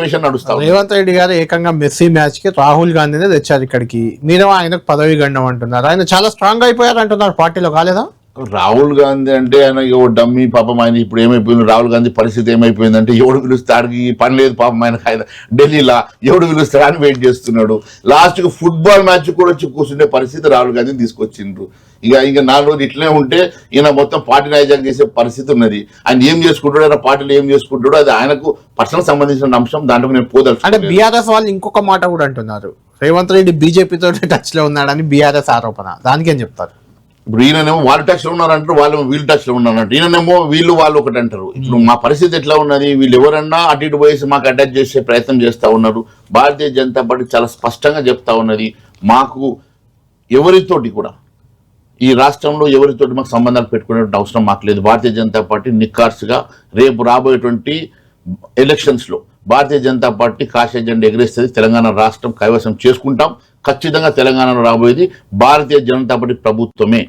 Formation నడుస్తా. రేవంత్ రెడ్డి గారు ఏకంగా మెస్సీ మ్యాచ్ కి రాహుల్ గాంధీనే తెచ్చారు ఇక్కడికి, మీరు ఆయనకు పదవి గండం అంటున్నారు. ఆయన చాలా స్ట్రాంగ్ అయిపోయారు అంటున్నారు, పార్టీలో కాలేదా? రాహుల్ గాంధీ అంటే ఆయన డమ్మీ పాపం. ఆయన ఇప్పుడు ఏమైపోయింది, రాహుల్ గాంధీ పరిస్థితి ఏమైపోయిందంటే ఎవడు పిలుస్తాడికి పని లేదు పాపం. ఆయన ఢిల్లీలో ఎవడు పిలుస్తాడు అని వెయిట్ చేస్తున్నాడు. లాస్ట్కి ఫుట్బాల్ మ్యాచ్ కూడా వచ్చి కూర్చుండే పరిస్థితి రాహుల్ గాంధీని తీసుకొచ్చిండ్రు. ఇక 4 రోజులు ఇట్లనే ఉంటే ఈయన మొత్తం పార్టీని హైజాక్ చేసే పరిస్థితి ఉన్నది. ఆయన ఏం చేసుకుంటాడు, ఆయన పార్టీలో ఏం చేసుకుంటాడో అది ఆయనకు పర్సనల్ సంబంధించిన అంశం. దాంట్లో నేను పోదలుచు. అంటే బీఆర్ఎస్ వాళ్ళు ఇంకొక మాట కూడా అంటున్నారు, రేవంత్ రెడ్డి బీజేపీతో టచ్ లో ఉన్నాడని బీఆర్ఎస్ ఆరోపణ. దానికేం చెప్తారు? ఇప్పుడు ఈయననేమో వాళ్ళు టచ్ లో ఉన్నారంటారు, వాళ్ళేమో వీళ్ళు టచ్ లో ఉన్నారంటారు. ఈయననేమో వీళ్ళు వాళ్ళు ఒకటి అంటారు. ఇప్పుడు మా పరిస్థితి ఎట్లా ఉన్నది, వీళ్ళు ఎవరన్నా అటు ఇటు పోయేసి మాకు అటాక్ చేసే ప్రయత్నం చేస్తూ ఉన్నారు. భారతీయ జనతా పార్టీ చాలా స్పష్టంగా చెప్తా ఉన్నది, మాకు ఎవరితోటి కూడా ఈ రాష్ట్రంలో ఎవరితోటి మాకు సంబంధాలు పెట్టుకునే అవసరం మాకు లేదు. భారతీయ జనతా పార్టీ నిఖార్సుగా రేపు రాబోయేటువంటి ఎలక్షన్స్లో భారతీయ జనతా పార్టీ కాషాయ జెండా ఎగరేస్తుంది. తెలంగాణ రాష్ట్రం కైవసం చేసుకుంటాం. ఖచ్చితంగా తెలంగాణలో రాబోయేది భారతీయ జనతా పార్టీ ప్రభుత్వమే.